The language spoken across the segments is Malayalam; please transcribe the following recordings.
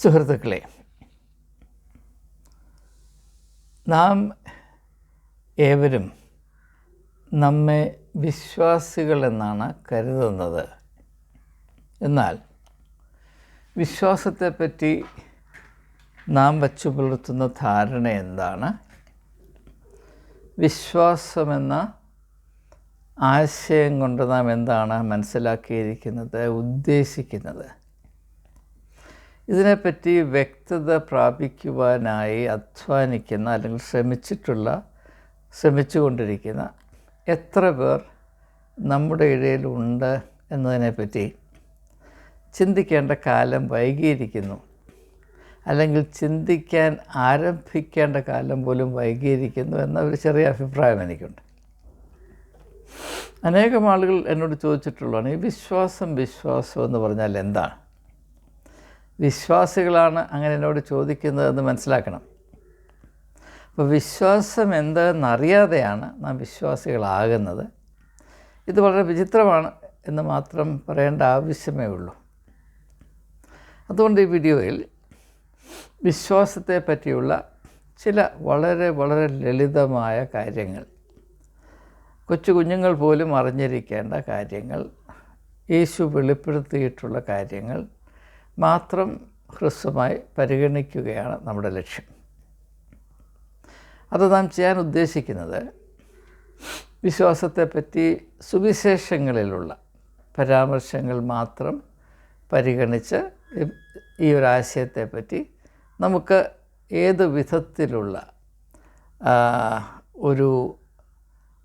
സുഹൃത്തുക്കളെ, നാം ഏവരും നമ്മെ വിശ്വാസികളെന്നാണ് കരുതുന്നത്. എന്നാൽ വിശ്വാസത്തെപ്പറ്റി നാം വച്ചു പുലർത്തുന്ന ധാരണ എന്താണ്? വിശ്വാസമെന്ന ആശയം കൊണ്ട് നാം എന്താണ് മനസ്സിലാക്കിയിരിക്കുന്നത്, ഉദ്ദേശിക്കുന്നത്? ഇതിനെപ്പറ്റി വ്യക്തത പ്രാപിക്കുവാനായി അധ്വാനിക്കുന്ന അല്ലെങ്കിൽ ശ്രമിച്ചുകൊണ്ടിരിക്കുന്ന എത്ര പേർ നമ്മുടെ ഇടയിലുണ്ട് എന്നതിനെപ്പറ്റി ചിന്തിക്കേണ്ട കാലം വൈകിയിരിക്കുന്നു, അല്ലെങ്കിൽ ചിന്തിക്കാൻ ആരംഭിക്കേണ്ട കാലം പോലും വൈകിയിരിക്കുന്നു എന്ന ഒരു ചെറിയ അഭിപ്രായം എനിക്കുണ്ട്. അനേകം ആളുകൾ എന്നോട് ചോദിച്ചിട്ടുള്ളതാണ്, ഈ വിശ്വാസം എന്ന് പറഞ്ഞാൽ എന്താണ്? വിശ്വാസികളാണ് അങ്ങനെ എന്നോട് ചോദിക്കുന്നതെന്ന് മനസ്സിലാക്കണം. അപ്പോൾ വിശ്വാസം എന്തെന്നറിയാതെയാണ് നാം വിശ്വാസികളാകുന്നത്. ഇത് വളരെ വിചിത്രമാണ് എന്ന് മാത്രം പറയേണ്ട ആവശ്യമേ ഉള്ളൂ. അതുകൊണ്ട് ഈ വീഡിയോയിൽ വിശ്വാസത്തെ പറ്റിയുള്ള ചില വളരെ വളരെ ലളിതമായ കാര്യങ്ങൾ, കൊച്ചു കുഞ്ഞുങ്ങൾ പോലും അറിഞ്ഞിരിക്കേണ്ട കാര്യങ്ങൾ, യേശു വെളിപ്പെടുത്തിയിട്ടുള്ള കാര്യങ്ങൾ മാത്രം ഹ്രസ്വമായി പരിഗണിക്കുകയാണ് നമ്മുടെ ലക്ഷ്യം. അത് നാം ചെയ്യാൻ ഉദ്ദേശിക്കുന്നത് വിശ്വാസത്തെപ്പറ്റി സുവിശേഷങ്ങളിലുള്ള പരാമർശങ്ങൾ മാത്രം പരിഗണിച്ച് ഈ ഒരു ആശയത്തെപ്പറ്റി നമുക്ക് ഏത് വിധത്തിലുള്ള ഒരു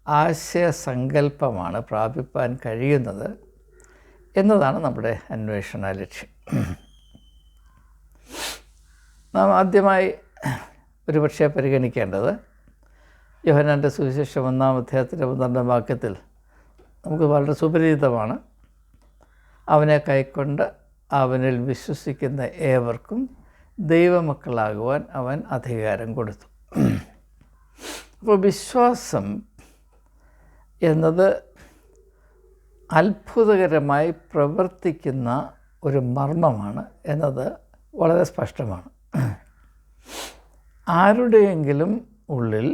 ആശയസങ്കല്പമാണ് പ്രാപിപ്പാൻ കഴിയുന്നത് എന്നതാണ് നമ്മുടെ അന്വേഷണ ലക്ഷ്യം. നാം ആദ്യമായി ഒരുപക്ഷെ പരിഗണിക്കേണ്ടത് യോഹന്നാൻ്റെ സുവിശേഷം 1-ാം അധ്യായത്തിൻ്റെ 12-ാം വാക്യത്തിൽ നമുക്ക് വളരെ സുപരിചിതമാണ്. അവനെ കൈക്കൊണ്ട് അവനിൽ വിശ്വസിക്കുന്ന ഏവർക്കും ദൈവമക്കളാകുവാൻ അവൻ അധികാരം കൊടുത്തു. അപ്പോൾ വിശ്വാസം എന്നത് അത്ഭുതകരമായി പ്രവർത്തിക്കുന്ന ഒരു മർമ്മമാണ് എന്നത് വളരെ സ്പഷ്ടമാണ്. ആരുടെയെങ്കിലും ഉള്ളിൽ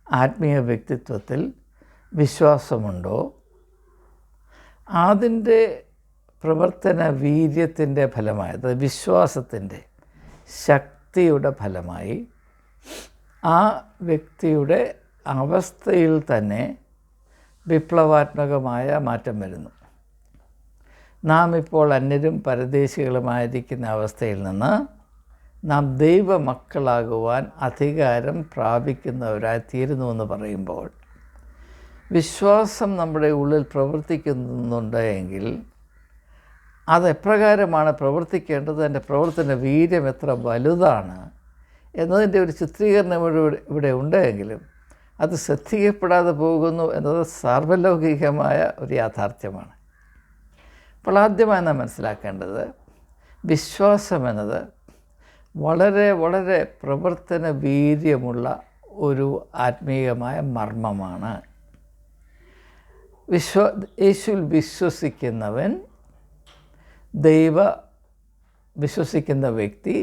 ആത്മീയ വ്യക്തിത്വത്തിൽ വിശ്വാസമുണ്ടോ, അതിൻ്റെ പ്രവർത്തന വീര്യത്തിൻ്റെ ഫലമായി, അതായത് വിശ്വാസത്തിൻ്റെ ശക്തിയുടെ ഫലമായി ആ വ്യക്തിയുടെ അവസ്ഥയിൽ തന്നെ വിപ്ലവാത്മകമായ മാറ്റം വരുന്നു. നാം ഇപ്പോൾ അന്യരും പരദേശികളുമായിരിക്കുന്ന അവസ്ഥയിൽ നിന്ന് നാം ദൈവമക്കളാകുവാൻ അധികാരം പ്രാപിക്കുന്നവരായി തീരുന്നുവെന്ന് പറയുമ്പോൾ വിശ്വാസം നമ്മുടെ ഉള്ളിൽ പ്രവർത്തിക്കുന്നുണ്ട് എങ്കിൽ അതെപ്രകാരമാണ് പ്രവർത്തിക്കേണ്ടത്, അതിൻ്റെ പ്രവർത്തന വീര്യം എത്ര വലുതാണ് എന്നതിൻ്റെ ഒരു ചിത്രീകരണം ഇവിടെ ഉണ്ടെങ്കിലും അത് ശ്രദ്ധിക്കപ്പെടാതെ പോകുന്നു എന്നത് സാർവലൗകികമായ ഒരു യാഥാർത്ഥ്യമാണ്. അപ്പോൾ ആദ്യമായി നാം മനസ്സിലാക്കേണ്ടത് വിശ്വാസം എന്നത് വളരെ വളരെ പ്രവർത്തന വീര്യമുള്ള ഒരു ആത്മീയമായ മർമ്മമാണ്. യേശുവിൽ വിശ്വസിക്കുന്നവൻ, വിശ്വസിക്കുന്ന വ്യക്തി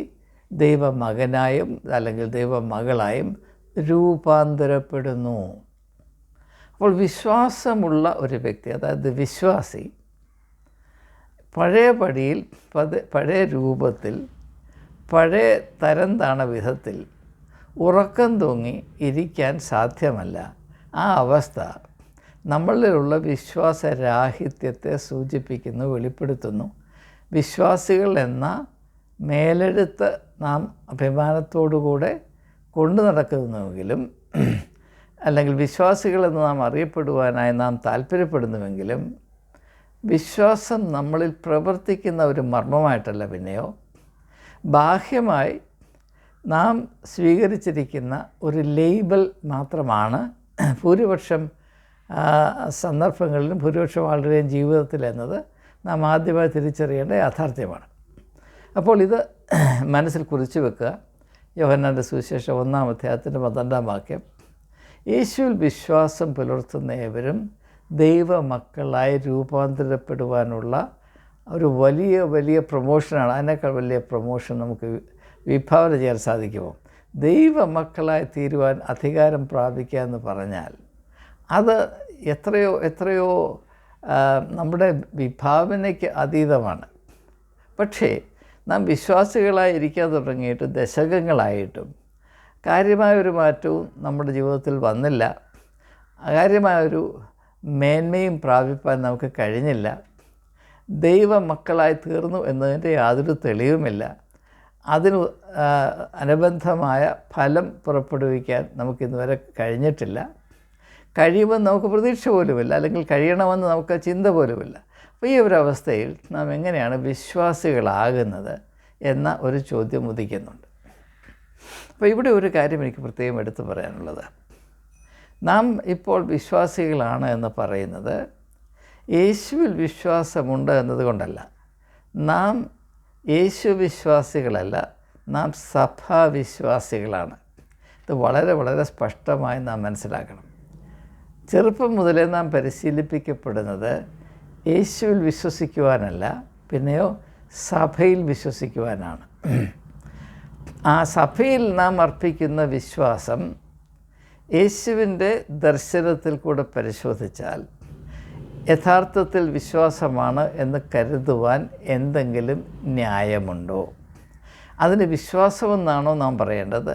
ദൈവമകനായും അല്ലെങ്കിൽ ദൈവമകളായും രൂപാന്തരപ്പെടുന്നു. അപ്പോൾ വിശ്വാസമുള്ള ഒരു വ്യക്തി, അതായത് വിശ്വാസി, പഴയപടിയിൽ പഴയ രൂപത്തിൽ പഴയ തരം താണ വിധത്തിൽ ഉറക്കം തൂങ്ങി ഇരിക്കാൻ സാധ്യമല്ല. ആ അവസ്ഥ നമ്മളിലുള്ള വിശ്വാസരാഹിത്യത്തെ സൂചിപ്പിക്കുന്നു, വെളിപ്പെടുത്തുന്നു. വിശ്വാസികൾ എന്ന മേലെഴുത്ത് നാം അഭിമാനത്തോടുകൂടെ കൊണ്ടു നടക്കുന്നുവെങ്കിലും, അല്ലെങ്കിൽ വിശ്വാസികളെന്ന് നാം അറിയപ്പെടുവാനായി നാം താല്പര്യപ്പെടുന്നുവെങ്കിലും, വിശ്വാസം നമ്മളിൽ പ്രവർത്തിക്കുന്ന ഒരു മർമ്മമായിട്ടല്ല, പിന്നെയോ ബാഹ്യമായി നാം സ്വീകരിച്ചിരിക്കുന്ന ഒരു ലേബൽ മാത്രമാണ് ഭൂരിപക്ഷം സന്ദർഭങ്ങളിലും ഭൂരിപക്ഷം ആളുടെയും ജീവിതത്തിൽ എന്നത് നാം ആദ്യമായി തിരിച്ചറിയേണ്ട യാഥാർത്ഥ്യമാണ്. അപ്പോൾ ഇത് മനസ്സിൽ കുറിച്ച് വെക്കുക. യോഹന്നാൻ്റെ സുവിശേഷം 1-ാം അധ്യായത്തിൻ്റെ 12-ാം വാക്യം, യേശുവിൽ വിശ്വാസം പുലർത്തുന്ന ഏവരും ദൈവമക്കളായി രൂപാന്തരപ്പെടുവാനുള്ള ഒരു വലിയ വലിയ പ്രൊമോഷനാണ്. അതിനേക്കാൾ വലിയ പ്രൊമോഷൻ നമുക്ക് വിഭാവന ചെയ്യാൻ സാധിക്കുമോ? ദൈവമക്കളായി തീരുവാൻ അധികാരം പ്രാപിക്കുക എന്ന് പറഞ്ഞാൽ അത് എത്രയോ എത്രയോ നമ്മുടെ വിഭാവനയ്ക്ക് അതീതമാണ്. പക്ഷേ നാം വിശ്വാസികളായിരിക്കാൻ തുടങ്ങിയിട്ട് ദശകങ്ങളായിട്ടും കാര്യമായൊരു മാറ്റവും നമ്മുടെ ജീവിതത്തിൽ വന്നില്ല. കാര്യമായൊരു മേന്മയും പ്രാപിപ്പാൻ നമുക്ക് കഴിഞ്ഞില്ല. ദൈവമക്കളായി തീർന്നു എന്നതിൻ്റെ യാതൊരു തെളിവുമില്ല. അതിന് അനുബന്ധമായ ഫലം പുറപ്പെടുവിക്കാൻ നമുക്കിന്നുവരെ കഴിഞ്ഞിട്ടില്ല. കഴിയുമെന്ന് നമുക്ക് പ്രതീക്ഷ പോലുമില്ല, അല്ലെങ്കിൽ കഴിയണമെന്ന് നമുക്ക് ചിന്ത പോലുമില്ല. അപ്പോൾ ഈ ഒരു അവസ്ഥയിൽ നാം എങ്ങനെയാണ് വിശ്വാസികളാകുന്നത് എന്ന ഒരു ചോദ്യം ഉദിക്കുന്നുണ്ട്. അപ്പോൾ ഇവിടെ ഒരു കാര്യം എനിക്ക് പ്രത്യേകം എടുത്തു പറയാനുള്ളത്, നാം ഇപ്പോൾ വിശ്വാസികളാണ് എന്ന് പറയുന്നത് യേശുവിൽ വിശ്വാസമുണ്ട് എന്നതുകൊണ്ടല്ല. നാം യേശു വിശ്വാസികളല്ല, നാം സഭാവിശ്വാസികളാണ്. ഇത് വളരെ വളരെ സ്പഷ്ടമായി നാം മനസ്സിലാക്കണം. ചെറുപ്പം മുതലേ നാം പരിശീലിപ്പിക്കപ്പെടുന്നത് യേശുവിൽ വിശ്വസിക്കുവാനല്ല, പിന്നെയോ സഭയിൽ വിശ്വസിക്കുവാനാണ്. ആ സഭയിൽ നാം അർപ്പിക്കുന്ന വിശ്വാസം യേശുവിൻ്റെ ദർശനത്തിൽ കൂടെ പരിശോധിച്ചാൽ യഥാർത്ഥത്തിൽ വിശ്വാസമാണ് എന്ന് കരുതുവാൻ എന്തെങ്കിലും ന്യായമുണ്ടോ? അതിന് വിശ്വാസമെന്നാണോ നാം പറയേണ്ടത്,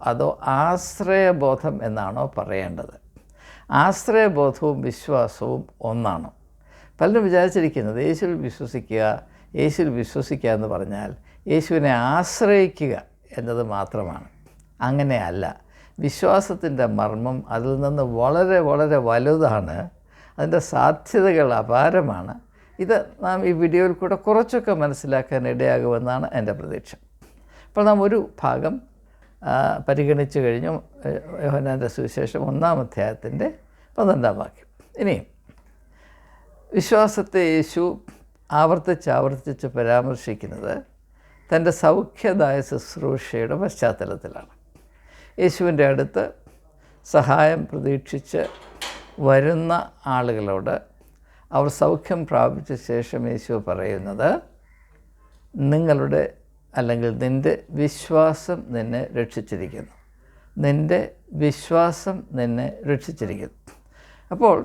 അതോ ആശ്രയബോധം എന്നാണോ പറയേണ്ടത്? ആശ്രയബോധവും വിശ്വാസവും ഒന്നാണോ? പലരും വിചാരിച്ചിരിക്കുന്നത് യേശുവിൽ വിശ്വസിക്കുക എന്ന് പറഞ്ഞാൽ യേശുവിനെ ആശ്രയിക്കുക എന്നത് മാത്രമാണ്. അങ്ങനെയല്ല. വിശ്വാസത്തിൻ്റെ മർമ്മം അതിൽ നിന്ന് വളരെ വളരെ വലുതാണ്. അതിൻ്റെ സാധ്യതകൾ അപാരമാണ്. ഇത് നാം ഈ വീഡിയോയിൽ കൂടെ കുറച്ചൊക്കെ മനസ്സിലാക്കാൻ ഇടയാകുമെന്നാണ് എൻ്റെ പ്രതീക്ഷ. അപ്പോൾ നാം ഒരു ഭാഗം പരിഗണിച്ചു കഴിഞ്ഞു. യോഹന്നാൻ്റെ സുവിശേഷം 1-ാം അധ്യായത്തിൻ്റെ 12-ാം വാക്യം. ഇനിയും വിശ്വാസത്തെ യേശു ആവർത്തിച്ച് പരാമർശിക്കുന്നത് തൻ്റെ സൗഖ്യദായ ശുശ്രൂഷയുടെ പശ്ചാത്തലത്തിലാണ്. യേശുവിൻ്റെ അടുത്ത് സഹായം പ്രതീക്ഷിച്ച് വരുന്ന ആളുകളോട് അവർ സൗഖ്യം പ്രാപിച്ച ശേഷം യേശു പറയുന്നത്, നിങ്ങളുടെ അല്ലെങ്കിൽ നിൻ്റെ വിശ്വാസം നിന്നെ രക്ഷിച്ചിരിക്കുന്നു. നിൻ്റെ വിശ്വാസം നിന്നെ രക്ഷിച്ചിരിക്കുന്നു. അപ്പോൾ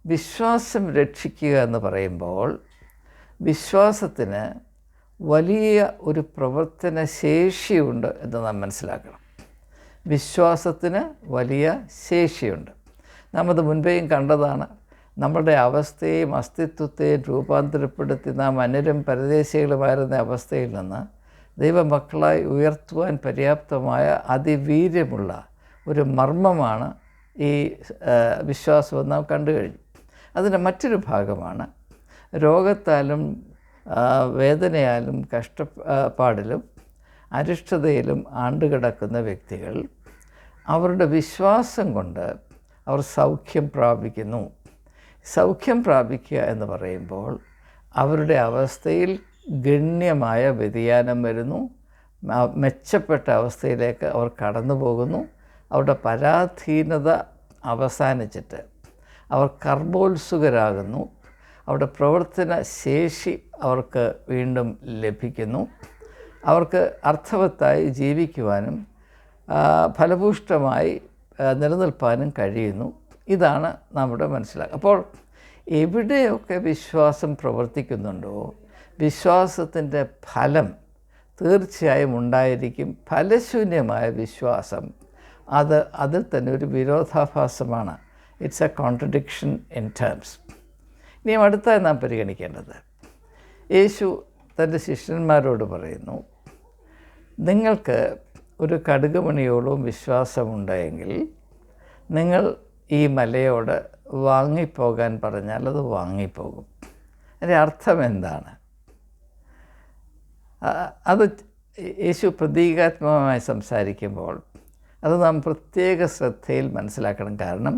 വിശ്വാസം രക്ഷിക്കുക എന്ന് പറയുമ്പോൾ വിശ്വാസത്തിന് വലിയ ഒരു പ്രവർത്തന ശേഷിയുണ്ട് എന്ന് നാം മനസ്സിലാക്കണം. വിശ്വാസത്തിന് വലിയ ശേഷിയുണ്ട്. നാം അത് മുൻപേയും കണ്ടതാണ്. നമ്മുടെ അവസ്ഥയെയും അസ്തിത്വത്തെയും രൂപാന്തരപ്പെടുത്തി നാം അന്യരും പരദേശികളുമായിരുന്ന അവസ്ഥയിൽ നിന്ന് ദൈവമക്കളായി ഉയർത്തുവാൻ പര്യാപ്തമായ അതിവീര്യമുള്ള ഒരു മർമ്മമാണ് ഈ വിശ്വാസമെന്ന് നാം കണ്ടു കഴിഞ്ഞു. അതിൻ്റെ മറ്റൊരു ഭാഗമാണ് രോഗത്താലും വേദനയാലും കഷ്ടപ്പാടിലും അരിഷ്ടതയിലും ആണ്ടുകിടക്കുന്ന വ്യക്തികൾ അവരുടെ വിശ്വാസം കൊണ്ട് അവർ സൗഖ്യം പ്രാപിക്കുന്നു. സൗഖ്യം പ്രാപിക്കുക എന്ന് പറയുമ്പോൾ അവരുടെ അവസ്ഥയിൽ ഗണ്യമായ വ്യതിയാനം വരുന്നു. മെച്ചപ്പെട്ട അവസ്ഥയിലേക്ക് അവർ കടന്നു പോകുന്നു. അവരുടെ പരാധീനത അവസാനിച്ചിട്ട് അവർ കർമ്മോത്സുകരാകുന്നു. അവരുടെ പ്രവർത്തന ശേഷി അവർക്ക് വീണ്ടും ലഭിക്കുന്നു. അവർക്ക് അർത്ഥവത്തായി ജീവിക്കുവാനും ഫലഭൂഷ്ടമായി നിലനിൽപ്പാനും കഴിയുന്നു. ഇതാണ് നമ്മുടെ മനസ്സിലാക്കുക. അപ്പോൾ എവിടെയൊക്കെ വിശ്വാസം പ്രവർത്തിക്കുന്നുണ്ടോ വിശ്വാസത്തിൻ്റെ ഫലം തീർച്ചയായും ഉണ്ടായിരിക്കും. ഫലശൂന്യമായ വിശ്വാസം അതിൽ തന്നെ ഒരു വിരോധാഭാസമാണ്. It's a contradiction in terms. ഇനിയും അടുത്തായി നാം പരിഗണിക്കേണ്ടത്, യേശു തൻ്റെ ശിഷ്യന്മാരോട് പറയുന്നു, നിങ്ങൾക്ക് ഒരു കടുകുമണിയോളം വിശ്വാസമുണ്ടെങ്കിൽ നിങ്ങൾ ഈ മലയോട് വാങ്ങിപ്പോകാൻ പറഞ്ഞാൽ അത് വാങ്ങിപ്പോകും. അതിൻ്റെ അർത്ഥം എന്താണ്? അത് യേശു പ്രതീകാത്മകമായി സംസാരിക്കുമ്പോൾ അത് നാം പ്രത്യേക ശ്രദ്ധയിൽ മനസ്സിലാക്കണം. കാരണം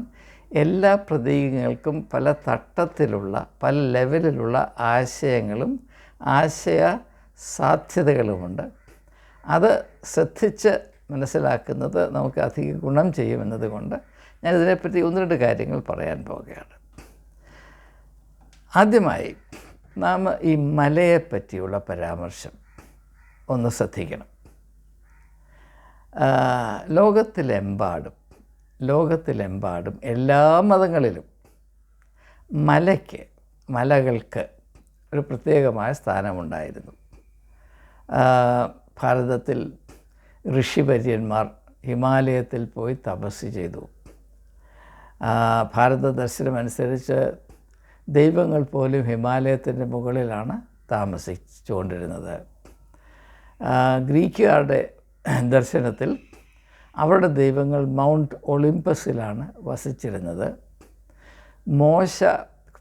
എല്ലാ പ്രതീകങ്ങൾക്കും പല തട്ടത്തിലുള്ള പല ലെവലിലുള്ള ആശയങ്ങളും ആശയ സാധ്യതകളുമുണ്ട്. അത് ശ്രദ്ധിച്ച് മനസ്സിലാക്കുന്നത് നമുക്ക് അധിക ഗുണം ചെയ്യുമെന്നതുകൊണ്ട് ഞാനിതിനെപ്പറ്റി 1-2 കാര്യങ്ങൾ പറയാൻ പോവുകയാണ്. ആദ്യമായി നാം ഈ മലയെപ്പറ്റിയുള്ള പരാമർശം ഒന്ന് ശ്രദ്ധിക്കണം. ലോകത്തിലെമ്പാടും എല്ലാ മതങ്ങളിലും മലകൾക്ക് ഒരു പ്രത്യേകമായ സ്ഥാനമുണ്ടായിരുന്നു. ഭാരതത്തിൽ ഋഷിവര്യന്മാർ ഹിമാലയത്തിൽ പോയി തപസ് ചെയ്തു. ഭാരത ദർശനമനുസരിച്ച് ദൈവങ്ങൾ പോലും ഹിമാലയത്തിൻ്റെ മുകളിലാണ് താമസിച്ചുകൊണ്ടിരുന്നത്. ഗ്രീക്കുകാരുടെ ദർശനത്തിൽ അവരുടെ ദൈവങ്ങൾ മൗണ്ട് ഒളിമ്പസിലാണ് വസിച്ചിരുന്നത്. മോശ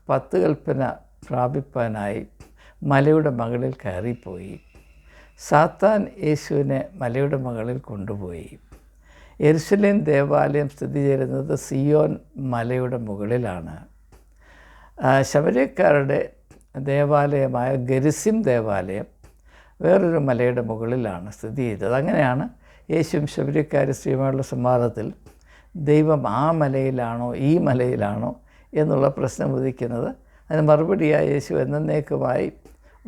10 കൽപ്പന പ്രാപിപ്പാനായി മലയുടെ മുകളിൽ കയറിപ്പോയി. സാത്താൻ യേശുവിനെ മലയുടെ മുകളിൽ കൊണ്ടുപോയി. യെരുശലേം ദേവാലയം സ്ഥിതി ചെയ്യുന്നത് സിയോൻ മലയുടെ മുകളിലാണ്. ശമര്യക്കാരുടെ ദേവാലയമായ ഗെരിസിം ദേവാലയം വേറൊരു മലയുടെ മുകളിലാണ് സ്ഥിതി ചെയ്തത്. അങ്ങനെയാണ് യേശുവും ശമര്യക്കാരും ശ്രീമായുള്ള സംവാദത്തിൽ ദൈവം ആ മലയിലാണോ ഈ മലയിലാണോ എന്നുള്ള പ്രശ്നം ഉദിക്കുന്നത്. അതിന് മറുപടിയായി യേശു എന്നേക്കുമായി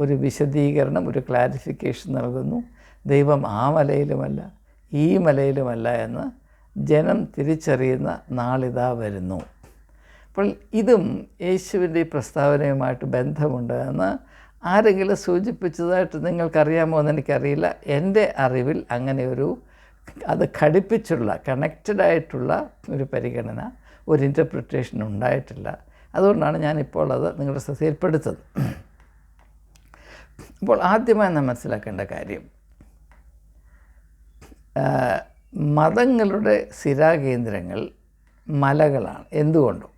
ഒരു വിശദീകരണം, ഒരു ക്ലാരിഫിക്കേഷൻ നൽകുന്നു. ദൈവം ആ മലയിലുമല്ല ഈ മലയിലുമല്ല എന്ന് ജനം തിരിച്ചറിയുന്ന നാളിതാ വരുന്നു. അപ്പോൾ ഇതും യേശുവിൻ്റെ ഈ പ്രസ്താവനയുമായിട്ട് ബന്ധമുണ്ട് എന്ന് ആരെങ്കിലും സൂചിപ്പിച്ചതായിട്ട് നിങ്ങൾക്കറിയാമോ എന്ന് എനിക്കറിയില്ല. എൻ്റെ അറിവിൽ അങ്ങനെ അത് ഘടിപ്പിച്ചുള്ള കണക്റ്റഡായിട്ടുള്ള ഒരു പരിഗണന, ഒരു ഇൻ്റർപ്രിട്ടേഷൻ ഉണ്ടായിട്ടില്ല. അതുകൊണ്ടാണ് ഞാനിപ്പോൾ അത് നിങ്ങളുടെ ശ്രദ്ധയിൽപ്പെടുത്തുന്നത്. അപ്പോൾ ആദ്യമായി നാം മനസ്സിലാക്കേണ്ട കാര്യം, മതങ്ങളുടെ സ്ഥിരാകേന്ദ്രങ്ങൾ മലകളാണ്. എന്തുകൊണ്ടും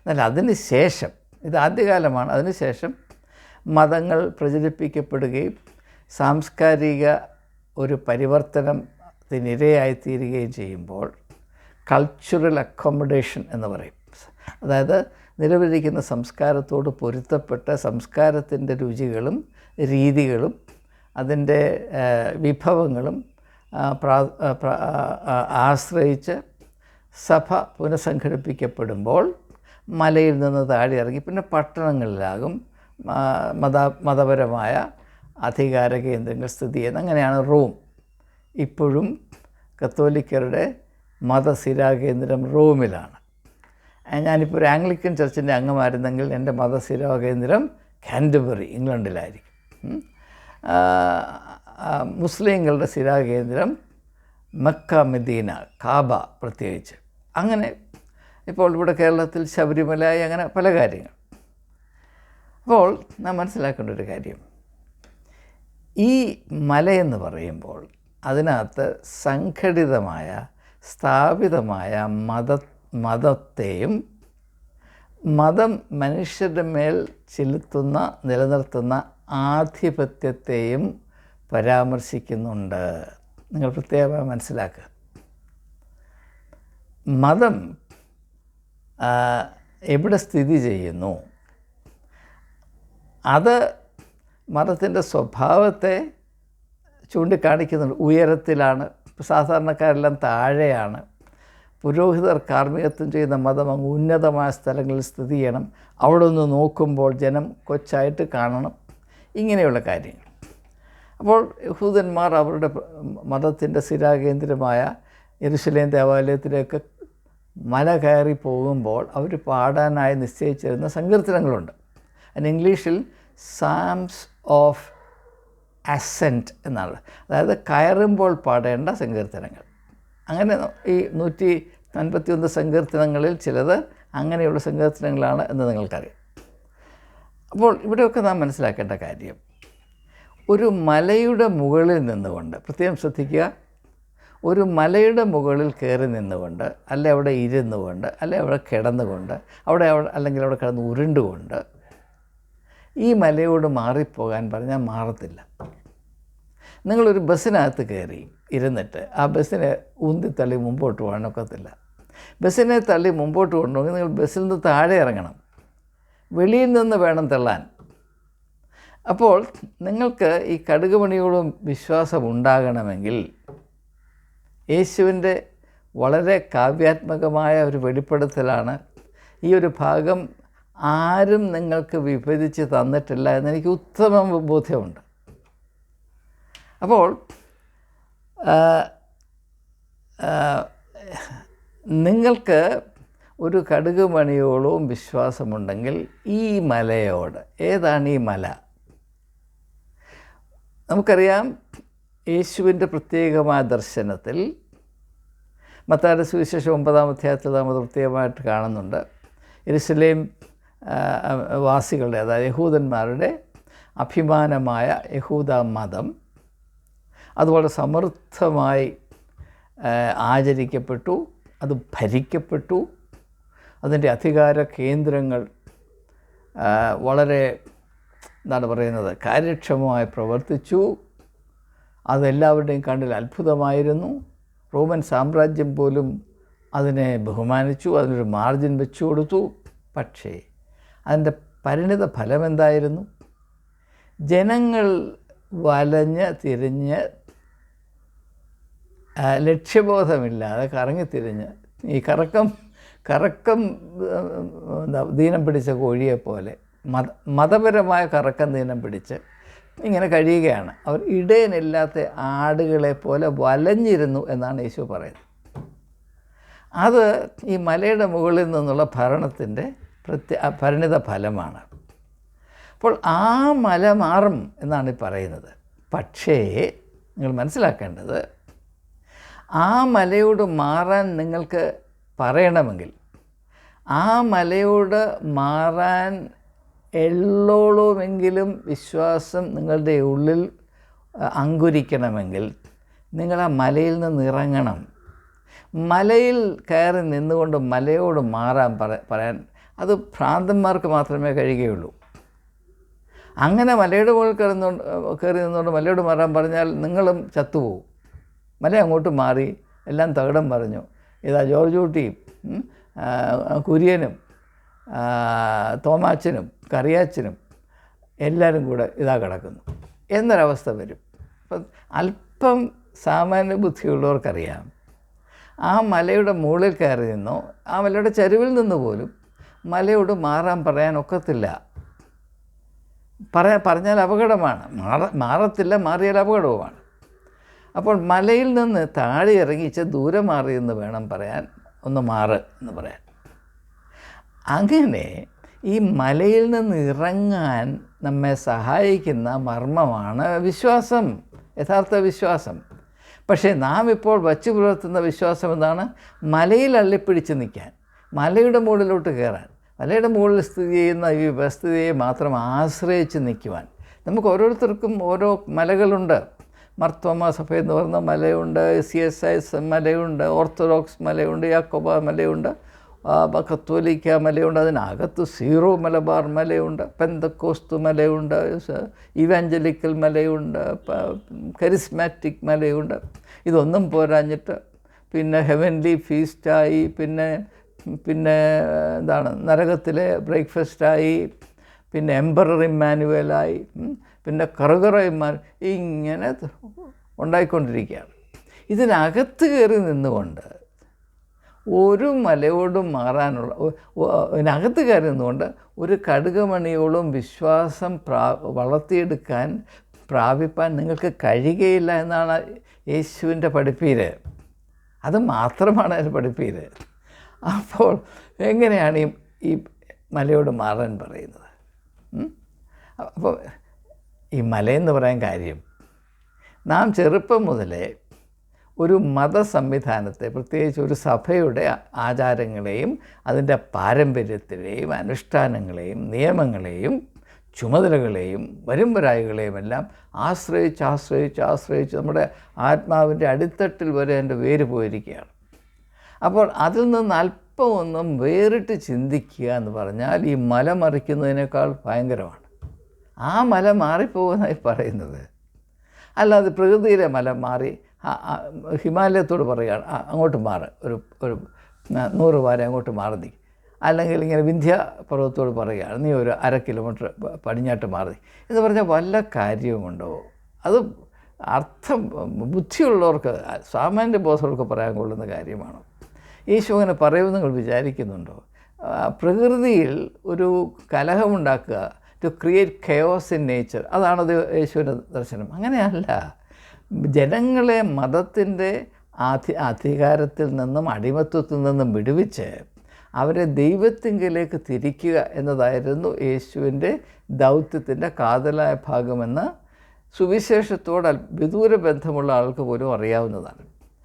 എന്നാൽ അതിന് ശേഷം, ഇത് ആദ്യകാലമാണ്, അതിനുശേഷം മതങ്ങൾ പ്രചരിപ്പിക്കപ്പെടുകയും സാംസ്കാരിക ഒരു പരിവർത്തനത്തിനിരയായിത്തീരുകയും ചെയ്യുമ്പോൾ കൾച്ചറൽ അക്കോമഡേഷൻ എന്ന് പറയും. അതായത് നിലവിലിരിക്കുന്ന സംസ്കാരത്തോട് പൊരുത്തപ്പെട്ട സംസ്കാരത്തിൻ്റെ രുചികളും രീതികളും അതിൻ്റെ വിഭവങ്ങളും ആശ്രയിച്ച് സഭ പുനഃസംഘടിപ്പിക്കപ്പെടുമ്പോൾ മലയിൽ നിന്ന് താഴെ ഇറങ്ങി പിന്നെ പട്ടണങ്ങളിലാകും മതപരമായ അധികാര കേന്ദ്രങ്ങൾ സ്ഥിതി ചെയ്യുന്നത്. അങ്ങനെയാണ് റോം. ഇപ്പോഴും കത്തോലിക്കരുടെ മതസ്ഥിരാകേന്ദ്രം റോമിലാണ്. ഞാനിപ്പോൾ ഒരു ആംഗ്ലിക്കൻ ചർച്ചിൻ്റെ അംഗമായിരുന്നെങ്കിൽ എൻ്റെ മതസ്ഥിരാകേന്ദ്രം കാൻറ്റർബറി ഇംഗ്ലണ്ടിലായിരിക്കും. മുസ്ലിങ്ങളുടെ സ്ഥിരാകേന്ദ്രം മക്ക, മദീന, കാബ പ്രത്യേകിച്ച്. അങ്ങനെ ഇപ്പോൾ ഇവിടെ കേരളത്തിൽ ശബരിമലയായി, അങ്ങനെ പല കാര്യങ്ങൾ. അപ്പോൾ നാം മനസ്സിലാക്കേണ്ട ഒരു കാര്യം, ഈ മലയെന്ന് പറയുമ്പോൾ അതിനകത്ത് സംഘടിതമായ സ്ഥാപിതമായ മതത്തെയും മതം മനുഷ്യരുടെ മേൽ നിലനിർത്തുന്ന ആധിപത്യത്തെയും പരാമർശിക്കുന്നുണ്ട്. നിങ്ങൾ പ്രത്യേകമായി മനസ്സിലാക്കുക. മതം എവിടെ സ്ഥിതി ചെയ്യുന്നു, അത് മതത്തിൻ്റെ സ്വഭാവത്തെ ചൂണ്ടിക്കാണിക്കുന്നുണ്ട്. ഉയരത്തിലാണ്, സാധാരണക്കാരെല്ലാം താഴെയാണ്. പുരോഹിതർ കാർമ്മികത്വം ചെയ്യുന്ന മതം അങ്ങ് ഉന്നതമായ സ്ഥലങ്ങളിൽ സ്ഥിതി ചെയ്യണം. അവിടെ നിന്ന് നോക്കുമ്പോൾ ജനം കൊച്ചായിട്ട് കാണണം. ഇങ്ങനെയുള്ള കാര്യങ്ങൾ. അപ്പോൾ യഹൂദന്മാർ അവരുടെ മതത്തിൻ്റെ സ്ഥിരാകേന്ദ്രമായ യെരുശലേം ദേവാലയത്തിലേക്ക് മല കയറി പോകുമ്പോൾ അവർ പാടാനായി നിശ്ചയിച്ചിരുന്ന സങ്കീർത്തനങ്ങളുണ്ട്. അതിന് ഇംഗ്ലീഷിൽ സാംസ് ഓഫ് അസെൻറ്റ് എന്നാണ്. അതായത് കയറുമ്പോൾ പാടേണ്ട സങ്കീർത്തനങ്ങൾ. അങ്ങനെ ഈ 151 സങ്കീർത്തനങ്ങളിൽ ചിലത് അങ്ങനെയുള്ള സങ്കീർത്തനങ്ങളാണ് എന്ന് നിങ്ങൾക്കറിയാം. അപ്പോൾ ഇവിടെയൊക്കെ നാം മനസ്സിലാക്കേണ്ട കാര്യം, ഒരു മലയുടെ മുകളിൽ നിന്നുകൊണ്ട്, പ്രത്യേകം ശ്രദ്ധിക്കുക, ഒരു മലയുടെ മുകളിൽ കയറി നിന്നുകൊണ്ട്, അല്ലെ അവിടെ ഇരുന്നുകൊണ്ട്, അല്ലെ അവിടെ കിടന്നുകൊണ്ട്, അല്ലെങ്കിൽ അവിടെ കിടന്ന് ഉരുണ്ടുകൊണ്ട് ഈ മലയോട് മാറിപ്പോകാൻ പറഞ്ഞാൽ മാറത്തില്ല. നിങ്ങളൊരു ബസ്സിനകത്ത് കയറി ഇരുന്നിട്ട് ആ ബസ്സിനെ ഉന്തിത്തള്ളി മുമ്പോട്ട് പോകാനൊക്കത്തില്ല. ബസ്സിനെ തള്ളി മുമ്പോട്ട് കൊണ്ടുപോകണമെങ്കിൽ നിങ്ങൾ ബസ്സിൽ നിന്ന് താഴെ ഇറങ്ങണം, വെളിയിൽ നിന്ന് വേണം തള്ളാൻ. അപ്പോൾ നിങ്ങൾക്ക് ഈ കടുകുമണിയോടും വിശ്വാസം ഉണ്ടാകണമെങ്കിൽ യേശുവിൻ്റെ വളരെ കാവ്യാത്മകമായ ഒരു വെളിപ്പെടുത്തലാണ് ഈ ഒരു ഭാഗം ആരും നിങ്ങൾക്ക് വിഭജിച്ച് തന്നിട്ടില്ല എന്നെനിക്ക് ഉത്തമ ബോധ്യമുണ്ട്. അപ്പോൾ നിങ്ങൾക്ക് ഒരു കടുക് മണിയോളവും വിശ്വാസമുണ്ടെങ്കിൽ ഈ മലയോട്, ഏതാണ് ഈ മല? നമുക്കറിയാം, യേശുവിൻ്റെ പ്രത്യേകമായ ദർശനത്തിൽ മത്തായിയുടെ സുവിശേഷം 9-ാം അധ്യായത്തിൽ നമ്മൾ പ്രത്യേകമായിട്ട് കാണുന്നുണ്ട്. യെരുശലേം വാസികളുടെ, അതായത് യഹൂദന്മാരുടെ അഭിമാനമായ യഹൂദ മതം അതുപോലെ സമൃദ്ധമായി ആചരിക്കപ്പെട്ടു, അത് ഭരിക്കപ്പെട്ടു, അതിൻ്റെ അധികാര കേന്ദ്രങ്ങൾ വളരെ കാര്യക്ഷമമായി പ്രവർത്തിച്ചു. അതെല്ലാവരുടെയും കണ്ണിൽ അത്ഭുതമായിരുന്നു. റോമൻ സാമ്രാജ്യം പോലും അതിനെ ബഹുമാനിച്ചു, അതിനൊരു മാർജിൻ വെച്ചു കൊടുത്തു. പക്ഷേ അതിൻ്റെ പരിണിത ഫലം എന്തായിരുന്നു? ജനങ്ങൾ വലഞ്ഞ് തിരിഞ്ഞ് ലക്ഷ്യബോധമില്ലാതെ കറങ്ങിത്തിരിഞ്ഞ് ഈ കറക്കം ദീനം പിടിച്ച കോഴിയെപ്പോലെ മതപരമായ കറക്കം ദീനം പിടിച്ച് ഇങ്ങനെ കഴിയുകയാണ്. അവർ ഇടയനില്ലാത്ത ആടുകളെ പോലെ വലഞ്ഞിരുന്നു എന്നാണ് യേശു പറയുന്നത്. അത് ഈ മലയുടെ മുകളിൽ നിന്നുള്ള ഭരണത്തിൻ്റെ പരിണിത ഫലമാണ്. അപ്പോൾ ആ മല മാറും എന്നാണ് ഈ പറയുന്നത്. പക്ഷേ നിങ്ങൾ മനസ്സിലാക്കേണ്ടത്, ആ മലയോട് മാറാൻ നിങ്ങൾക്ക് പറയണമെങ്കിൽ, ആ മലയോട് മാറാൻ എള്ളോളമെങ്കിലും വിശ്വാസം നിങ്ങളുടെ ഉള്ളിൽ അങ്കുരിക്കണമെങ്കിൽ നിങ്ങൾ ആ മലയിൽ നിന്ന് ഇറങ്ങണം. മലയിൽ കയറി നിന്നുകൊണ്ട് മലയോട് മാറാൻ പറയാൻ അത് ഭ്രാന്തന്മാർക്ക് മാത്രമേ കഴിയുകയുള്ളൂ. അങ്ങനെ മലയുടെ മുകളിൽ കയറി നിന്നുകൊണ്ട് മലയോട് മാറാൻ പറഞ്ഞാൽ നിങ്ങളും ചത്തുപോകും. മല അങ്ങോട്ട് മാറി എല്ലാം തകിടം പറഞ്ഞു. ഇതാ ജോർജ് കുട്ടിയും കുര്യനും തോമാച്ചനും കറിയാച്ചനും എല്ലാവരും കൂടെ ഇതാ കിടക്കുന്നു എന്നൊരവസ്ഥ വരും. അപ്പം അല്പം സാമാന്യ ബുദ്ധിയുള്ളവർക്കറിയാം, ആ മലയുടെ മുകളിൽ കയറി നിന്നോ ആ മലയുടെ ചരിവിൽ നിന്ന് പോലും മലയോട് മാറാൻ പറയാൻ ഒക്കത്തില്ല. പറഞ്ഞാൽ അപകടമാണ്. മാറത്തില്ല, മാറിയാൽ അപകടവുമാണ്. അപ്പോൾ മലയിൽ നിന്ന് താഴെ ഇറങ്ങിച്ച് ദൂരെ മാറിയെന്ന് വേണം പറയാൻ, ഒന്ന് മാറ് എന്ന് പറയാൻ. അങ്ങനെ ഈ മലയിൽ നിന്ന് ഇറങ്ങാൻ നമ്മെ സഹായിക്കുന്ന മർമ്മമാണ് വിശ്വാസം, യഥാർത്ഥ വിശ്വാസം. പക്ഷേ നാം ഇപ്പോൾ വച്ചു പുലർത്തുന്ന വിശ്വാസം എന്താണ്? മലയിൽ അള്ളിപ്പിടിച്ച് നിൽക്കാൻ, മലയുടെ മുകളിലോട്ട് കയറാൻ, മലയുടെ മുകളിൽ സ്ഥിതി ചെയ്യുന്ന ഈ വ്യവസ്ഥിതിയെ മാത്രം ആശ്രയിച്ച് നിൽക്കുവാൻ. നമുക്ക് ഓരോരുത്തർക്കും ഓരോ മലകളുണ്ട്. മർത്തോമ സഭ എന്ന് പറയുന്ന മലയുണ്ട്, CSI മലയുണ്ട്, ഓർത്തഡോക്സ് മലയുണ്ട്, യാക്കോബ മലയുണ്ട്, കത്തോലിക്ക മലയുണ്ട്, അതിനകത്ത് സീറോ മലബാർ മലയുണ്ട്, പെന്തക്കോസ്തു മലയുണ്ട്, ഇവാഞ്ചലിക്കൽ മലയുണ്ട്, കരിസ്മാറ്റിക് മലയുണ്ട്. ഇതൊന്നും പോരാഞ്ഞിട്ട് പിന്നെ ഹെവൻലി ഫീസ്റ്റായി, പിന്നെ എന്താണ് നരകത്തിലെ ബ്രേക്ക്ഫാസ്റ്റായി, പിന്നെ എംപറർ ഇമ്മാനുവലായി, പിന്നെ കറുകറ ഇങ്ങനെ ഉണ്ടായിക്കൊണ്ടിരിക്കുകയാണ്. ഇതിനകത്ത് കയറി നിന്നുകൊണ്ട് ഒരു മലയോടും മാറാനുള്ള, ഇതിനകത്ത് കയറി നിന്നുകൊണ്ട് ഒരു കടുകുമണിയോളം വിശ്വാസം വളർത്തിയെടുക്കാൻ പ്രാപിപ്പാൻ നിങ്ങൾക്ക് കഴിയുകയില്ല എന്നാണ് യേശുവിൻ്റെ പഠിപ്പീര്. അത് മാത്രമാണ് അതിൻ്റെ പഠിപ്പീര്. അപ്പോൾ എങ്ങനെയാണ് ഈ മലയോട് മാറാൻ പറയുന്നത്? അപ്പോൾ ഈ മലയെന്ന് പറയാൻ കാര്യം, നാം ചെറുപ്പം മുതലേ ഒരു മതസംവിധാനത്തെ, പ്രത്യേകിച്ച് ഒരു സഭയുടെ ആചാരങ്ങളെയും അതിൻ്റെ പാരമ്പര്യത്തിലെയും അനുഷ്ഠാനങ്ങളെയും നിയമങ്ങളെയും ചുമതലകളെയും വരുംവരായികളെയും എല്ലാം ആശ്രയിച്ച് നമ്മുടെ ആത്മാവിൻ്റെ അടിത്തട്ടിൽ വരെ എൻ്റെ വേര് പോയിരിക്കുകയാണ്. അപ്പോൾ അതിൽ നിന്ന് അല്പമൊന്നും വേറിട്ട് ചിന്തിക്കുക എന്ന് പറഞ്ഞാൽ ഈ മല മറിക്കുന്നതിനേക്കാൾ ഭയങ്കരമാണ്. ആ മല മാറിപ്പോകുന്നതായി പറയുന്നത്. അല്ലാതെ പ്രകൃതിയിലെ മല മാറി ഹിമാലയത്തോട് പറയുകയാണ്, അങ്ങോട്ട് മാറ്, ഒരു 100 വാര അങ്ങോട്ട് മാറി നീ. അല്ലെങ്കിൽ ഇങ്ങനെ വിന്ധ്യ പർവ്വതത്തോട് പറയുകയാണ്, നീ ഒരു 1/2 കിലോമീറ്റർ പടിഞ്ഞാട്ട് മാറി എന്ന് പറഞ്ഞാൽ വല്ല കാര്യവുമുണ്ടോ? അത് അർത്ഥം ബുദ്ധിയുള്ളവർക്ക്, സാമാന്യ ബോധമുള്ളവർക്ക് പറയാൻ കൊള്ളുന്ന കാര്യമാണോ? യേശു അങ്ങനെ പറയുമെന്ന് നിങ്ങൾ വിചാരിക്കുന്നുണ്ടോ? പ്രകൃതിയിൽ ഒരു കലഹമുണ്ടാക്കുക, to create chaos in nature. അതാണത് യേശുവിൻ്റെ ദർശനം. അങ്ങനെയല്ല, ജനങ്ങളെ മതത്തിൻ്റെ അധികാരത്തിൽ നിന്നും അടിമത്വത്തിൽ നിന്നും വിടുവിച്ച് അവരെ ദൈവത്തിങ്കിലേക്ക് തിരിക്കുക എന്നതായിരുന്നു യേശുവിൻ്റെ ദൗത്യത്തിൻ്റെ കാതലായ ഭാഗമെന്ന് സുവിശേഷത്തോട് വിദൂര ബന്ധമുള്ള ആൾക്ക് പോലും അറിയാവുന്നതാണ്.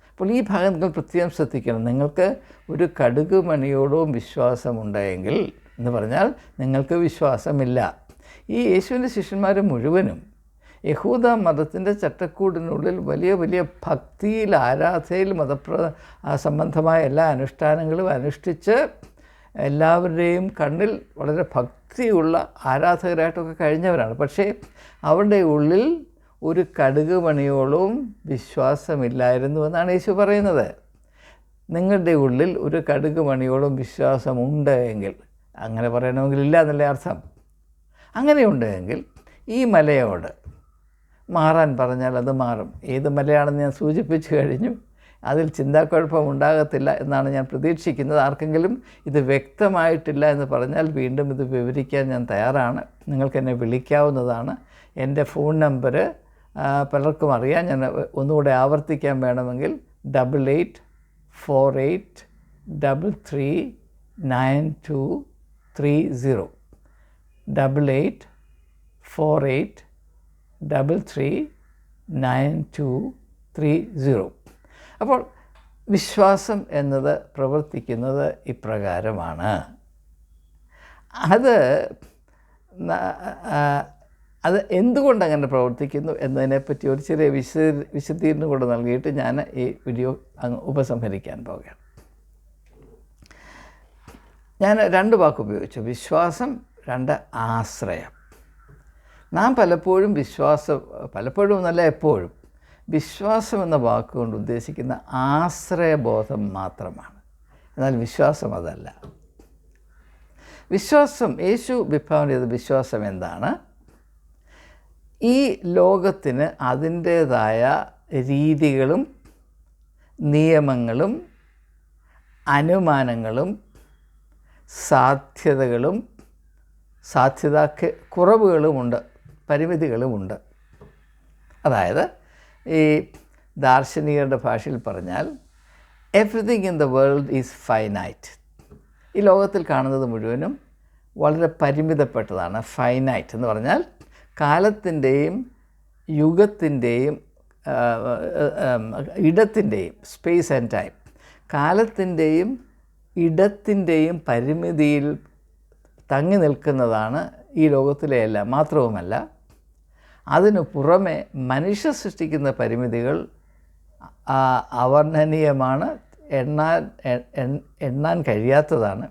അപ്പോൾ ഈ ഭാഗം നിങ്ങൾ പ്രത്യേകം ശ്രദ്ധിക്കണം. നിങ്ങൾക്ക് ഒരു കടുക് മണിയോടവും വിശ്വാസമുണ്ടെങ്കിൽ എന്ന് പറഞ്ഞാൽ നിങ്ങൾക്ക് വിശ്വാസമില്ല. ഈ യേശുവിൻ്റെ ശിഷ്യന്മാർ മുഴുവനും യഹൂദ മതത്തിൻ്റെ ചട്ടക്കൂടിനുള്ളിൽ വലിയ വലിയ ഭക്തിയിൽ, ആരാധനയിൽ, സംബന്ധമായ എല്ലാ അനുഷ്ഠാനങ്ങളും അനുഷ്ഠിച്ച് എല്ലാവരുടെയും കണ്ണിൽ വളരെ ഭക്തിയുള്ള ആരാധകരായിട്ടൊക്കെ കഴിഞ്ഞവരാണ്. പക്ഷേ അവരുടെ ഉള്ളിൽ ഒരു കടുക് മണിയോളവും വിശ്വാസമില്ലായിരുന്നു എന്നാണ് യേശു പറയുന്നത്. നിങ്ങളുടെ ഉള്ളിൽ ഒരു കടുക് മണിയോളം വിശ്വാസമുണ്ട് എങ്കിൽ, അങ്ങനെ പറയണമെങ്കിൽ ഇല്ല എന്നല്ലേ അർത്ഥം. അങ്ങനെയുണ്ടെങ്കിൽ ഈ മലയോട് മാറാൻ പറഞ്ഞാൽ അത് മാറും. ഏത് മലയാണെന്ന് ഞാൻ സൂചിപ്പിച്ചു കഴിഞ്ഞു. അതിൽ ചിന്താക്കുഴപ്പം ഉണ്ടാകത്തില്ല എന്നാണ് ഞാൻ പ്രതീക്ഷിക്കുന്നത്. ആർക്കെങ്കിലും ഇത് വ്യക്തമായിട്ടില്ല എന്ന് പറഞ്ഞാൽ വീണ്ടും ഇത് വിവരിക്കാൻ ഞാൻ തയ്യാറാണ്. നിങ്ങൾക്കെന്നെ വിളിക്കാവുന്നതാണ്. എൻ്റെ ഫോൺ നമ്പർ പലർക്കും അറിയാം. ഞാൻ ഒന്നുകൂടെ ആവർത്തിക്കാൻ വേണമെങ്കിൽ 8848339230 8848339230. അപ്പോൾ വിശ്വാസം എന്നത് പ്രവർത്തിക്കുന്നത് ഇപ്രകാരമാണ്. അത് എന്തുകൊണ്ടങ്ങനെ പ്രവർത്തിക്കുന്നു എന്നതിനെപ്പറ്റി ഒരു ചെറിയ വിശദീകരണം കൂടെ നൽകിയിട്ട് ഞാൻ ഈ വീഡിയോ ഉപസംഹരിക്കാൻ പോവുകയാണ്. ഞാൻ 2 വാക്ക് ഉപയോഗിച്ചു: വിശ്വാസം, 2 ആശ്രയം. നാം പലപ്പോഴും പലപ്പോഴും എന്നല്ല എപ്പോഴും വിശ്വാസം എന്ന വാക്കുകൊണ്ട് ഉദ്ദേശിക്കുന്ന ആശ്രയബോധം മാത്രമാണ്. എന്നാൽ വിശ്വാസം അതല്ല. വിശ്വാസം, യേശു വിഭാവന ചെയ്ത വിശ്വാസം എന്താണ്? ഈ ലോകത്തിന് അതിൻ്റേതായ രീതികളും നിയമങ്ങളും അനുമാനങ്ങളും കുറവുകളുമുണ്ട്, പരിമിതികളുമുണ്ട്. അതായത് ഈ ദാർശനികരുടെ ഭാഷയിൽ പറഞ്ഞാൽ everything in the world is finite. ഈ ലോകത്തിൽ കാണുന്നത് മുഴുവനും വളരെ പരിമിതപ്പെട്ടതാണ്. ഫൈനൈറ്റ് എന്ന് പറഞ്ഞാൽ കാലത്തിൻ്റെയും യുഗത്തിൻ്റെയും ഇടത്തിൻ്റെയും, സ്പേസ് ആൻഡ് ടൈം, കാലത്തിൻ്റെയും ഇടത്തിൻ്റെയും പരിമിതിയിൽ തങ്ങി നിൽക്കുന്നതാണ് ഈ ലോകത്തിലെ എല്ലാം. മാത്രവുമല്ല, അതിനു പുറമെ മനുഷ്യ സൃഷ്ടിക്കുന്ന പരിമിതികൾ അവർണ്ണനീയമാണ്, എണ്ണാൻ കഴിയാത്തതാണ്.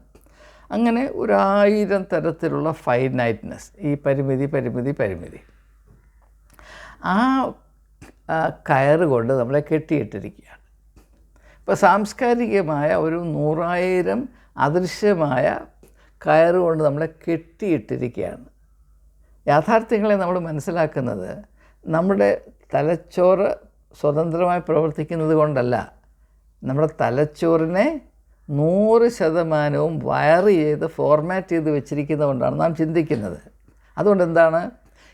അങ്ങനെ 1000 തരത്തിലുള്ള ഫൈനൈറ്റ്നെസ്, ഈ പരിമിതി ആ കയറ് കൊണ്ട് നമ്മളെ കെട്ടിയിട്ടിരിക്കുകയാണ്. ഇപ്പോൾ സാംസ്കാരികമായ ഒരു 100,000 അദൃശ്യമായ കയറുകൊണ്ട് നമ്മളെ കെട്ടിയിട്ടിരിക്കുകയാണ്. യാഥാർത്ഥ്യങ്ങളെ നമ്മൾ മനസ്സിലാക്കുന്നത് നമ്മുടെ തലച്ചോറ് സ്വതന്ത്രമായി പ്രവർത്തിക്കുന്നത് കൊണ്ടല്ല, നമ്മുടെ തലച്ചോറിനെ 100% വയർ ചെയ്ത് ഫോർമാറ്റ് ചെയ്ത് വെച്ചിരിക്കുന്നത് കൊണ്ടാണ് നാം ചിന്തിക്കുന്നത്. അതുകൊണ്ട് എന്താണ്,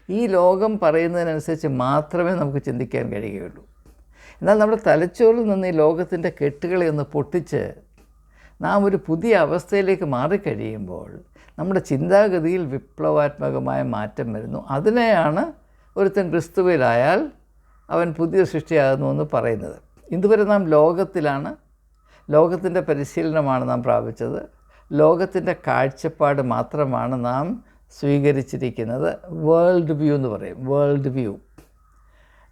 ഈ ലോകം പറയുന്നതിനനുസരിച്ച് മാത്രമേ നമുക്ക് ചിന്തിക്കാൻ കഴിയുകയുള്ളൂ. എന്നാൽ നമ്മുടെ തലച്ചോറിൽ നിന്ന് ഈ ലോകത്തിൻ്റെ കെട്ടുകളെ ഒന്ന് പൊട്ടിച്ച് നാം ഒരു പുതിയ അവസ്ഥയിലേക്ക് മാറിക്കഴിയുമ്പോൾ നമ്മുടെ ചിന്താഗതിയിൽ വിപ്ലവാത്മകമായ മാറ്റം വരുന്നു. അതിനെയാണ് ഒരുത്തൻ ക്രിസ്തുവിലായാൽ അവൻ പുതിയ സൃഷ്ടിയാകുന്നു എന്ന് പറയുന്നത്. ഇതുവരെ നാം ലോകത്തിലാണ്, ലോകത്തിൻ്റെ പരിശീലനമാണ് നാം പ്രാപിച്ചത്, ലോകത്തിൻ്റെ കാഴ്ചപ്പാട് മാത്രമാണ് നാം സ്വീകരിച്ചിരിക്കുന്നത്. വേൾഡ് വ്യൂ എന്ന് പറയും, വേൾഡ് വ്യൂ.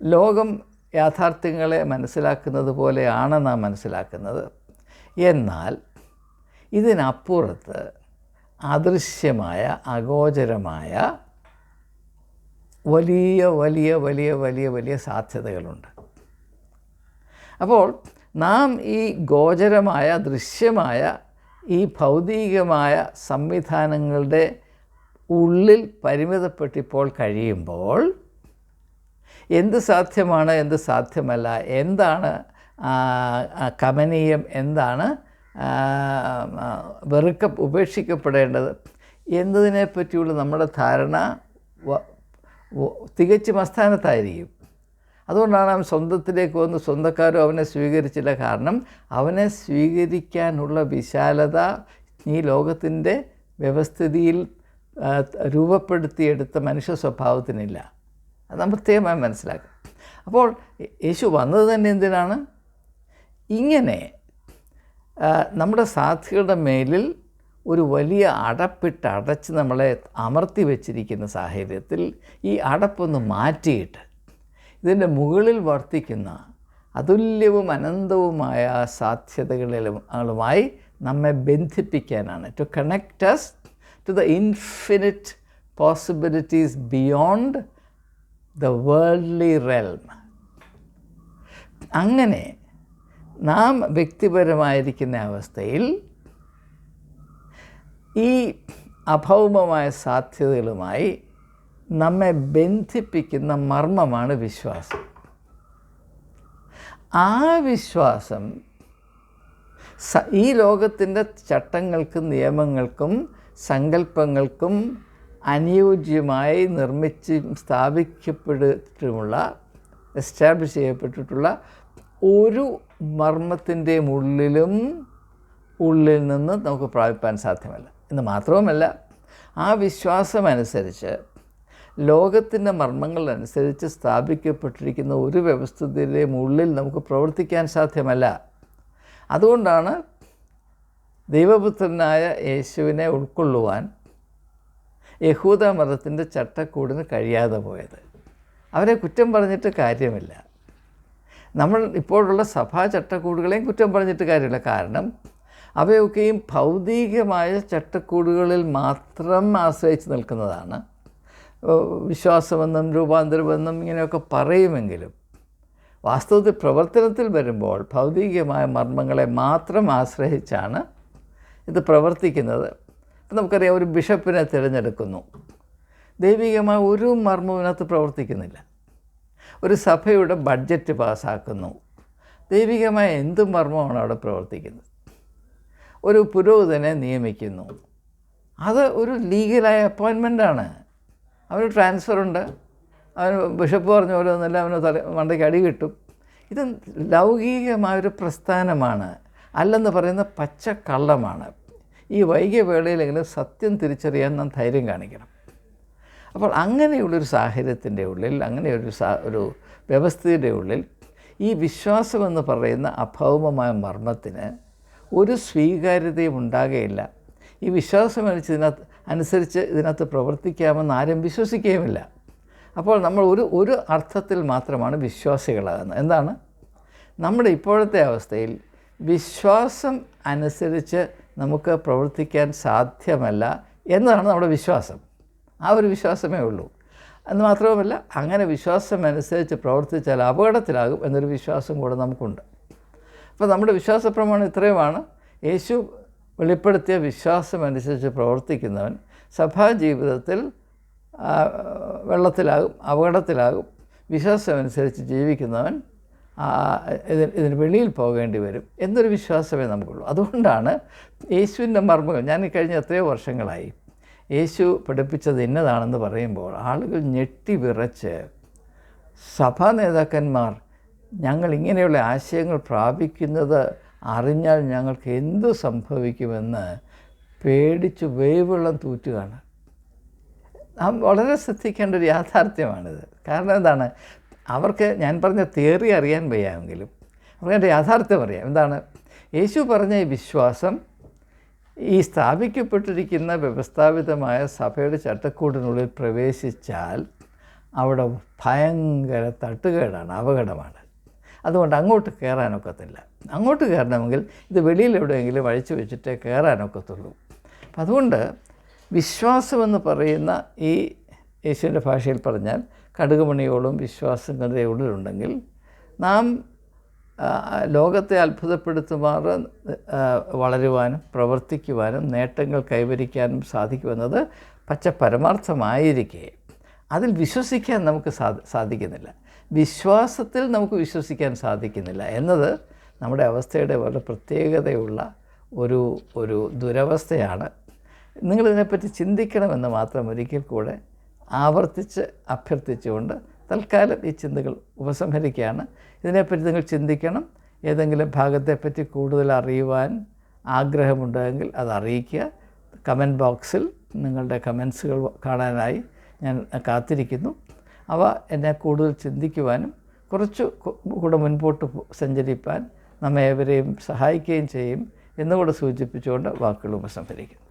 ലോകം യാഥാർത്ഥ്യങ്ങളെ മനസ്സിലാക്കുന്നത് പോലെയാണ് നാം മനസ്സിലാക്കുന്നത്. എന്നാൽ ഇതിനപ്പുറത്ത് അദൃശ്യമായ, അഗോചരമായ വലിയ വലിയ വലിയ വലിയ വലിയ സാധ്യതകളുണ്ട്. അപ്പോൾ നാം ഈ ഗോചരമായ, ദൃശ്യമായ, ഈ ഭൗതികമായ സംവിധാനങ്ങളുടെ ഉള്ളിൽ പരിമിതപ്പെട്ടിപ്പോൾ കഴിയുമ്പോൾ എന്ത് സാധ്യമാണ്, എന്ത് സാധ്യമല്ല, എന്താണ് കമനീയം, എന്താണ് ഉപേക്ഷിക്കപ്പെടേണ്ടത് എന്നതിനെപ്പറ്റിയുള്ള നമ്മുടെ ധാരണ തികച്ചും അസ്ഥാനത്തായിരിക്കും. അതുകൊണ്ടാണ് അവൻ സ്വന്തത്തിലേക്ക് വന്ന് സ്വന്തക്കാരും അവനെ സ്വീകരിച്ചില്ല. കാരണം അവനെ സ്വീകരിക്കാനുള്ള വിശാലത ഈ ലോകത്തിൻ്റെ വ്യവസ്ഥിതിയിൽ രൂപപ്പെടുത്തിയെടുത്ത മനുഷ്യ സ്വഭാവത്തിനില്ല. അത് നാം പ്രത്യേകമായി മനസ്സിലാക്കും. അപ്പോൾ യേശു വന്നത് തന്നെ എന്തിനാണ്? ഇങ്ങനെ നമ്മുടെ സാധ്യതകളുടെ മേലിൽ ഒരു വലിയ അടച്ച് നമ്മളെ അമർത്തി വച്ചിരിക്കുന്ന സാഹചര്യത്തിൽ ഈ അടപ്പൊന്ന് മാറ്റിയിട്ട് ഇതിൻ്റെ മുകളിൽ വർത്തിക്കുന്ന അതുല്യവും അനന്തവുമായ സാധ്യതകളുമായി നമ്മെ ബന്ധിപ്പിക്കാനാണ്. To connect us to the infinite possibilities beyond the worldly realm. അങ്ങനെ നാം വ്യക്തിപരമായിരിക്കുന്ന അവസ്ഥയിൽ ഈ അഭൗമമായ സാധ്യതകളുമായി നമ്മെ ബന്ധിപ്പിക്കുന്ന മർമ്മമാണ് വിശ്വാസം. ആ വിശ്വാസം ഈ ലോകത്തിൻ്റെ ചട്ടങ്ങൾക്കും നിയമങ്ങൾക്കും സങ്കല്പങ്ങൾക്കും അനുയോജ്യമായി എസ്റ്റാബ്ലിഷ് ചെയ്യപ്പെട്ടിട്ടുള്ള ഒരു മർമ്മത്തിൻ്റെയും ഉള്ളിൽ നിന്ന് നമുക്ക് പ്രാപിപ്പാൻ സാധ്യമല്ല. എന്ന് മാത്രവുമല്ല, ആ വിശ്വാസമനുസരിച്ച് ലോകത്തിൻ്റെ മർമ്മങ്ങളനുസരിച്ച് സ്ഥാപിക്കപ്പെട്ടിരിക്കുന്ന ഒരു വ്യവസ്ഥിതിയുടെയും ഉള്ളിൽ നമുക്ക് പ്രവർത്തിക്കാൻ സാധ്യമല്ല. അതുകൊണ്ടാണ് ദൈവപുത്രനായ യേശുവിനെ ഉൾക്കൊള്ളുവാൻ യഹൂദ മതത്തിൻ്റെ ചട്ടക്കൂടിന് കഴിയാതെ പോയത്. അവരെ കുറ്റം പറഞ്ഞിട്ട് കാര്യമില്ല. നമ്മൾ ഇപ്പോഴുള്ള സഭാ ചട്ടക്കൂടുകളെയും കുറ്റം പറഞ്ഞിട്ട് കാര്യമില്ല. കാരണം അവയൊക്കെയും ഭൗതികമായ ചട്ടക്കൂടുകളിൽ മാത്രം ആശ്രയിച്ച് നിൽക്കുന്നതാണ്. വിശ്വാസമെന്നും രൂപാന്തരമെന്നും ഇങ്ങനെയൊക്കെ പറയുമെങ്കിലും വാസ്തവത്തിൽ പ്രവർത്തനത്തിൽ വരുമ്പോൾ ഭൗതികമായ മർമ്മങ്ങളെ മാത്രം ആശ്രയിച്ചാണ് ഇത് പ്രവർത്തിക്കുന്നത്. നമുക്കറിയാം, ഒരു ബിഷപ്പിനെ തിരഞ്ഞെടുക്കുന്നു, ദൈവികമായ ഒരു മർമ്മത്തിനകത്ത് പ്രവർത്തിക്കുന്നില്ല. ഒരു സഭയുടെ ബഡ്ജറ്റ് പാസ്സാക്കുന്നു, ദൈവികമായ എന്ത് മർമ്മമാണ് അവിടെ പ്രവർത്തിക്കുന്നത്. ഒരു പുരോഹിതനെ നിയമിക്കുന്നു, അത് ഒരു ലീഗലായ അപ്പോയിൻമെൻറ്റാണ്. അവന് ട്രാൻസ്ഫറുണ്ട്, അവന് ബിഷപ്പ് പറഞ്ഞ പോലെ ഒന്നുമില്ല, അവന് മണ്ടയ്ക്ക് അടി കിട്ടും. ഇത് ലൗകികമായൊരു പ്രസ്ഥാനമാണ്, അല്ലെന്ന് പറയുന്ന പച്ചക്കള്ളമാണ്. ഈ വൈകിയ വേളയിലെങ്കിലും സത്യം തിരിച്ചറിയാൻ നാം ധൈര്യം കാണിക്കണം. അപ്പോൾ അങ്ങനെയുള്ളൊരു സാഹചര്യത്തിൻ്റെ ഉള്ളിൽ, ഒരു വ്യവസ്ഥയുടെ ഉള്ളിൽ ഈ വിശ്വാസമെന്ന് പറയുന്ന അഭൗമമായ മർമ്മത്തിന് ഒരു സ്വീകാര്യതയും ഉണ്ടാകുകയില്ല. ഈ വിശ്വാസം അനുസരിച്ച് ഇതിനകത്ത് പ്രവർത്തിക്കാമെന്ന് ആരും വിശ്വസിക്കുകയുമില്ല. അപ്പോൾ നമ്മൾ ഒരു അർത്ഥത്തിൽ മാത്രമാണ് വിശ്വാസികളാകുന്നത്. എന്താണ്? നമ്മുടെ ഇപ്പോഴത്തെ അവസ്ഥയിൽ വിശ്വാസം അനുസരിച്ച് നമുക്ക് പ്രവർത്തിക്കാൻ സാധ്യമല്ല എന്നതാണ് നമ്മുടെ വിശ്വാസം. ആ ഒരു വിശ്വാസമേ ഉള്ളൂ. എന്ന് മാത്രവുമല്ല, അങ്ങനെ വിശ്വാസം അനുസരിച്ച് പ്രവർത്തിച്ചാൽ അപകടത്തിലാകും എന്നൊരു വിശ്വാസം കൂടെ നമുക്കുണ്ട്. അപ്പോൾ നമ്മുടെ വിശ്വാസ പ്രമാണം ഇത്രയുമാണ്: യേശു വെളിപ്പെടുത്തിയ വിശ്വാസം അനുസരിച്ച് പ്രവർത്തിക്കുന്നവൻ സഭാജീവിതത്തിൽ വെള്ളത്തിലാകും, അപകടത്തിലാകും. വിശ്വാസമനുസരിച്ച് ജീവിക്കുന്നവൻ ഇതിന് വെളിയിൽ പോകേണ്ടി വരും എന്നൊരു വിശ്വാസമേ നമുക്കുള്ളൂ. അതുകൊണ്ടാണ് യേശുവിൻ്റെ മർമ്മങ്ങൾ, ഞാൻ കഴിഞ്ഞ എത്രയോ വർഷങ്ങളായി യേശു പഠിപ്പിച്ചത് ഇന്നതാണെന്ന് പറയുമ്പോൾ ആളുകൾ ഞെട്ടി വിറച്ച്, സഭാ നേതാക്കന്മാർ ഞങ്ങൾ ഇങ്ങനെയുള്ള ആശയങ്ങൾ പ്രാപിക്കുന്നത് അറിഞ്ഞാൽ ഞങ്ങൾക്ക് എന്തു സംഭവിക്കുമെന്ന് പേടിച്ച് വേവെള്ളം തൂറ്റുകയാണ്. നാം വളരെ ശ്രദ്ധിക്കേണ്ട ഒരു യാഥാർത്ഥ്യമാണിത്. കാരണം എന്താണ്? അവർക്ക് ഞാൻ പറഞ്ഞ തിയറി അറിയാൻ വയ്യാമെങ്കിലും അവർക്ക് യാഥാർത്ഥ്യം അറിയാം. എന്താണ്? യേശു പറഞ്ഞ ഈ വിശ്വാസം ഈ സ്ഥാപിക്കപ്പെട്ടിരിക്കുന്ന വ്യവസ്ഥാപിതമായ സഭയുടെ ചട്ടക്കൂടിനുള്ളിൽ പ്രവേശിച്ചാൽ അവിടെ ഭയങ്കര തട്ടുകേടാണ്, അപകടമാണ്. അതുകൊണ്ട് അങ്ങോട്ട് കയറാനൊക്കത്തില്ല. അങ്ങോട്ട് കയറണമെങ്കിൽ ഇത് വെളിയിലെവിടെയെങ്കിലും അഴിച്ചു വെച്ചിട്ടേ കയറാനൊക്കത്തുള്ളൂ. അപ്പം അതുകൊണ്ട് വിശ്വാസമെന്ന് പറയുന്ന ഈ യേശുവിൻ്റെ ഭാഷയിൽ പറഞ്ഞാൽ കടുകുമണിയോളം വിശ്വാസം കണ്ടേ ഉള്ളിലുണ്ടെങ്കിൽ നാം ലോകത്തെ അത്ഭുതപ്പെടുത്തുമാറ് വളരുവാനും പ്രവർത്തിക്കുവാനും നേട്ടങ്ങൾ കൈവരിക്കാനും സാധിക്കുമെന്നത് പച്ച പരമാർത്ഥമായിരിക്കെ അതിൽ വിശ്വസിക്കാൻ നമുക്ക് സാധിക്കുന്നില്ല. വിശ്വാസത്തിൽ നമുക്ക് വിശ്വസിക്കാൻ സാധിക്കുന്നില്ല എന്നത് നമ്മുടെ അവസ്ഥയുടെ വളരെ പ്രത്യേകതയുള്ള ഒരു ദുരവസ്ഥയാണ്. നിങ്ങളിതിനെപ്പറ്റി ചിന്തിക്കണമെന്ന് മാത്രം ഒരിക്കൽ കൂടെ ആവർത്തിച്ച് അഭ്യർത്ഥിച്ചുകൊണ്ട് തൽക്കാലം ഈ ചിന്തകൾ ഉപസംഹരിക്കുകയാണ്. ഇതിനെപ്പറ്റി നിങ്ങൾ ചിന്തിക്കണം. ഏതെങ്കിലും ഭാഗത്തെപ്പറ്റി കൂടുതൽ അറിയുവാൻ ആഗ്രഹമുണ്ടെങ്കിൽ അത് അറിയിക്കുക. കമൻറ്റ് ബോക്സിൽ നിങ്ങളുടെ കമൻസുകൾ കാണാനായി ഞാൻ കാത്തിരിക്കുന്നു. അവ എന്നെ കൂടുതൽ ചിന്തിക്കുവാനും കുറച്ച് കൂടെ മുൻപോട്ട് സഞ്ചരിപ്പാൻ നമ്മെ ഏവരെയും സഹായിക്കുകയും ചെയ്യും എന്നുകൂടെ സൂചിപ്പിച്ചുകൊണ്ട് വാക്കുകൾ ഉപസംഹരിക്കുന്നു.